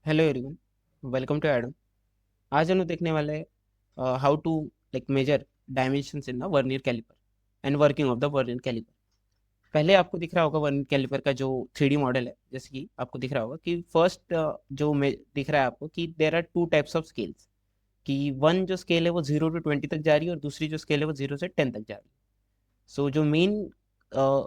Hello everyone, welcome to Adam. आज हम लोग देखने वाले हैं how to measure dimensions in the vernier caliper and working of the vernier caliper. पहले आपको दिख रहा होगा वर्नियर कैलिपर का जो 3D मॉडल है, जैसे कि आपको दिख रहा होगा कि फर्स्ट दिख रहा है आपको कि there are two types of scales. कि वन जो स्केल है वो 0 to 20 तक जा रही है और दूसरी जो स्केल है वो 0 से 10 तक जा रही है। सो जो मेन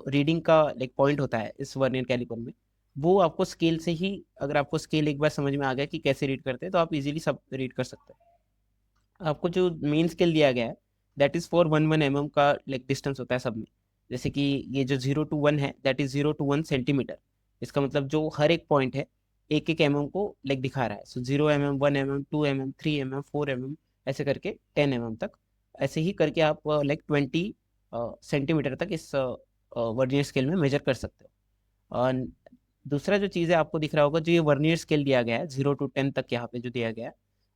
रीडिंग का पॉइंट होता है इस वर्नियर कैलिपर में, वो आपको स्केल से ही, अगर आपको स्केल एक बार समझ में आ गया कि कैसे रीड करते हैं तो आप इजीली सब रीड कर सकते हैं। आपको जो मेन स्केल दिया गया है दैट इज फॉर 1 1 mm का डिस्टेंस होता है सब में। जैसे कि ये जो 0 to 1 है दैट इज 0 to 1 सेंटीमीटर। इसका मतलब जो हर एक पॉइंट है एक एक को दिखा रहा है। सो 0 mm, 1 mm, 2 mm, 3 mm, 4 mm, ऐसे करके 10 mm तक। ऐसे ही करके आप 20 सेंटीमीटर तक इस वर्नियर स्केल में मेजर कर सकते हो। और दूसरा जो चीज़ है आपको दिख रहा होगा, जो ये वर्नियर स्केल दिया गया है 0 to 10 तक यहाँ पे जो दिया गया है,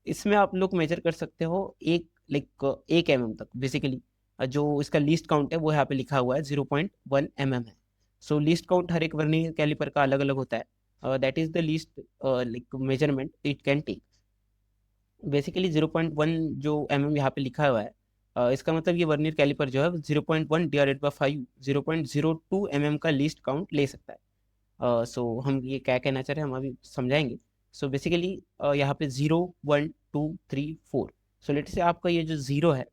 इसमें आप लोग मेजर कर सकते हो एक तक बेसिकली। जो इसका लीस्ट काउंट है वो यहाँ पे लिखा हुआ है 0.1 mm है। सो लीस्ट काउंट हर एक वर्नियर कैलिपर का अलग अलग होता है। That is the least measurement it can take. Basically 0.1 जो यहाँ पे लिखा हुआ है, इसका मतलब ये वर्नियर कैलिपर जो है 0.1 डिवाइडेड बाई 5, 0.02 का लीस्ट काउंट ले सकता है। सो हम ये क्या कहना चाह रहे हैं हम अभी समझाएंगे। सो बेसिकली यहाँ पे 0 1 2 3 4। सो लेट से आपका ये जो जीरो है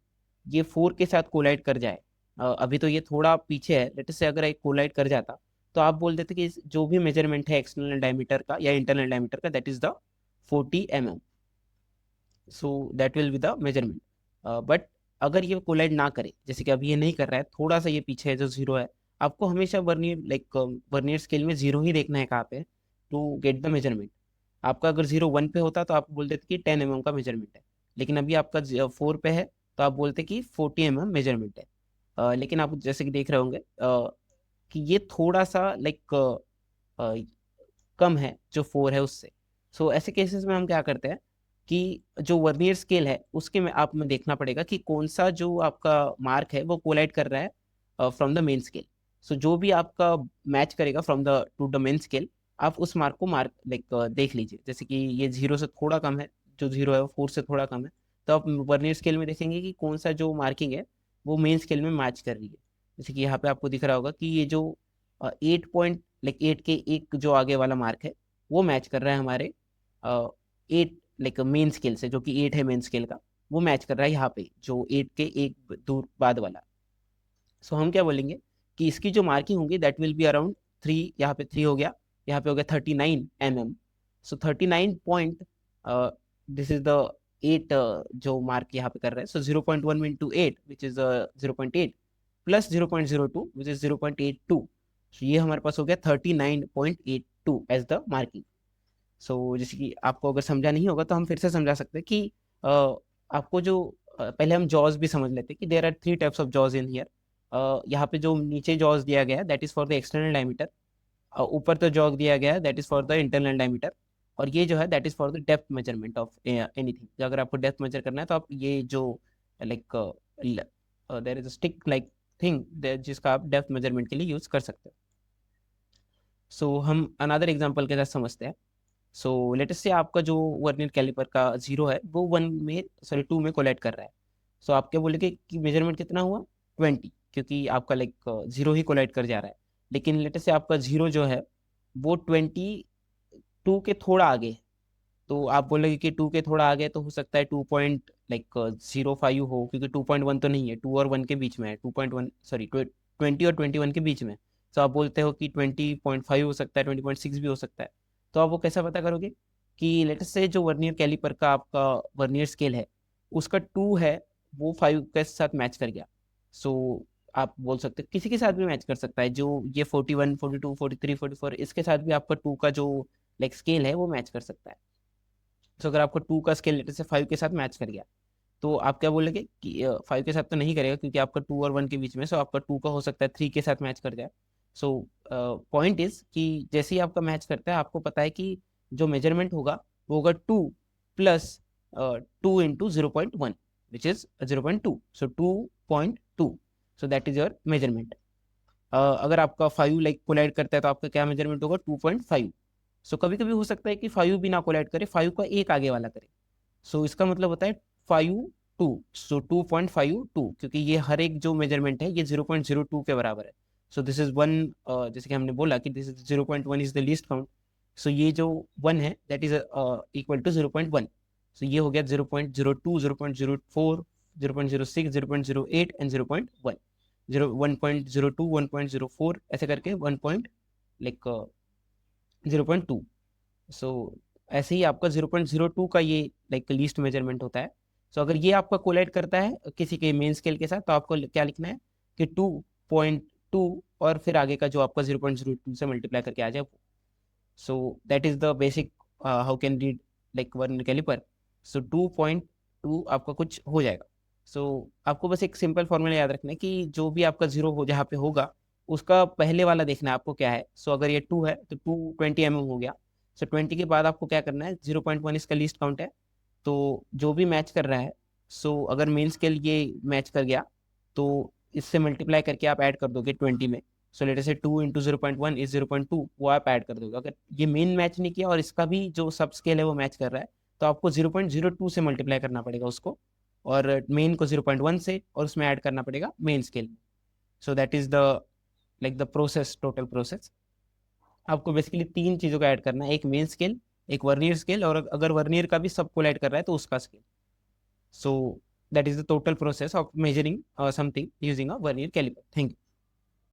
ये 4 के साथ कोलाइड कर जाए। अभी तो ये थोड़ा पीछे है, लेट से अगर एक कोलाइड कर जाता तो आप बोल देते कि जो भी मेजरमेंट है एक्सटर्नल डायमीटर का या इंटरनल डायमीटर का that is the 40 mm। So that will be the measurement. But अगर ये कोलाइड ना करे, जैसे कि अभी ये नहीं कर रहा है, थोड़ा सा ये पीछे है जो जीरो है, आपको हमेशा वर्नियर वर्नियर स्केल में जीरो ही देखना है कहाँ पे टू गेट द मेजरमेंट। आपका अगर 0 1 पे होता तो आप बोल देते कि 10 mm का मेजरमेंट है, लेकिन अभी आपका 4 पे है तो आप बोलते कि 40 mm मेजरमेंट है। लेकिन आप जैसे कि देख रहे होंगे कि ये थोड़ा सा कम है जो 4 है उससे। सो ऐसे केसेस में हम क्या करते हैं कि जो वर्नियर स्केल है उसके में आप में देखना पड़ेगा कि कौन सा जो आपका मार्क है वो कोलाइड कर रहा है फ्रॉम द मेन स्केल। सो जो भी आपका मैच करेगा from the two the main scale, आप उस मार्क को देख लीजिए। जैसे कि ये जीरो से थोड़ा कम है, जो जीरो है वो 4 से थोड़ा कम है, तो आप वर्नियर स्केल में देखेंगे कि कौन सा जो मार्किंग है वो मेन स्केल में मैच कर रही है। जैसे कि यहाँ पे आपको दिख रहा होगा कि ये जो 8 के एक जो आगे वाला मार्क है वो मैच कर रहा है हमारे 8 मेन स्केल से, जो कि 8 है मेन स्केल का। वो मैच कर रहा है यहाँ पे जो 8 के एक दूर बाद वाला। सो हम क्या बोलेंगे कि इसकी जो मार्किंग होगी दैट विल बी अराउंड 3। यहाँ पे 3 हो गया, यहाँ पे हो गया 39 mm। So 39 point, this is the 8 जो मार्क यहाँ पे कर रहे हैं। सो 0.1 into 8 which is 0.8 plus 0.02 which is 0.82। ये हमारे पास हो गया 39.82 एज द मार्किंग। सो जैसे कि आपको अगर समझा नहीं होगा तो हम फिर से समझा सकते हैं कि अ, आपको जो पहले हम जॉज भी समझ लेते हैं कि there are 3 types of jaws in here. यहाँ पे जो नीचे जॉज दिया गया है that is for the external diameter. ऊपर तो जॉग दिया गया है that is for the internal diameter. और ये जो है that is for the depth measurement of anything. अगर आपको डेप्थ मेजर करना है तो आप ये जो like there is stick like thing जिसका आप डेप्थ मेजरमेंट के लिए यूज कर सकते हो। सो हम अनदर एग्जांपल के साथ समझते हैं। सो लेटेस्ट से आपका जो वर्नियर कैलिपर का जीरो है वो 1 में, सॉरी 2 में कोलाइड कर रहा है। सो आप क्या बोलेंगे कि मेजरमेंट कितना हुआ 20, क्योंकि आपका जीरो ही कोलाइड कर जा रहा है। लेकिन लेटेस्ट से आपका जीरो जो है वो 22 के थोड़ा आगे है। तो आप बोलेंगे कि 2 के थोड़ा आगे तो हो सकता है 2.05 हो, क्योंकि 2.1 तो नहीं है, 2 और 1 के बीच में है, 2.1 सॉरी 20 और 21 के बीच में। तो आप बोलते हो कि 20.5 हो सकता है, 20.6 भी हो सकता है। तो आप वो कैसा पता करोगे कि लेटेस्ट से जो वर्नियर कैलिपर का आपका वर्नियर स्केल है उसका 2 है वो 5 के साथ मैच कर गया। सो आप बोल सकते हो किसी के साथ भी मैच कर सकता है, जो ये 41, 42, 43, 44 इसके साथ भी आपका 2 का जो स्केल है वो मैच कर सकता है। तो अगर आपको 2 का स्केल लेटर से 5 के साथ मैच कर गया तो आप क्या बोलेंगे कि 5 के साथ तो नहीं करेगा क्योंकि आपका 2 और 1 के बीच में। सो आपका 2 का हो सकता है 3 के साथ मैच कर जाए। सो पॉइंट इज कि जैसे ही आपका मैच करता है आपको पता है कि जो मेजरमेंट होगा वो होगा 2 plus 2 into 0.1 which is 0.2। So 2.2। So that is your measurement. अगर आपका 5 कोलाइड करता है तो आपका क्या मेजरमेंट होगा 2.5। सो कभी कभी हो सकता है कि 5 भी ना कोलाइड करे, 5 का एक आगे वाला करे। सो इसका मतलब होता है 5 2, सो 2.52, क्योंकि ये हर एक जो मेजरमेंट है ये 0.02 के बराबर है। सो दिस इज वन, जैसे कि हमने बोला कि this is 0.1 is the least count. So ये जो 1 है that is equal to 0.1। So ये हो गया 0.02, 0.04, 0.06, 0.08 एंड 0.1। 1.02, 1.04 ऐसे करके 1 पॉइंट लाइक 0.2। सो ऐसे ही आपका 0.02 का ये लाइक लीस्ट मेजरमेंट होता है। सो अगर ये आपका कोलाइड करता है किसी के मेन स्केल के साथ, तो आपको क्या लिखना है कि 2.2 और फिर आगे का जो आपका 0.02 से मल्टीप्लाई करके आ जाए। So that is the basic how can read like vernier caliper. So 2.2 आपका कुछ हो जाएगा। सो आपको बस एक सिंपल फॉर्मूला याद रखना है कि जो भी आपका जीरो हो जहाँ पे होगा उसका पहले वाला देखना है आपको क्या है। सो अगर ये 2 है तो 220 हो गया। सो 20 के बाद आपको क्या करना है, 0.1 इसका लीस्ट काउंट है, तो जो भी मैच कर रहा है, सो अगर मेन स्केल ये मैच कर गया तो इससे मल्टीप्लाई करके आप ऐड कर दोगे 20 में। सो लेट से 2 × 0.1 इज 0.2, वो आप ऐड कर दोगे। अगर ये मेन मैच नहीं किया और इसका भी जो सब स्केल है वो मैच कर रहा है, तो आपको 0.02 से मल्टीप्लाई करना पड़ेगा उसको, और मेन को 0.1 से, और उसमें ऐड करना पड़ेगा मेन स्केल में। सो that is the like the process, total process. आपको बेसिकली 3 चीज़ों का ऐड करना है, एक मेन स्केल, एक वर्नियर स्केल, और अगर वर्नियर का भी सब को ऐड कर रहा है तो उसका scale. So that is the total process of measuring something using a vernier caliper. Thank you.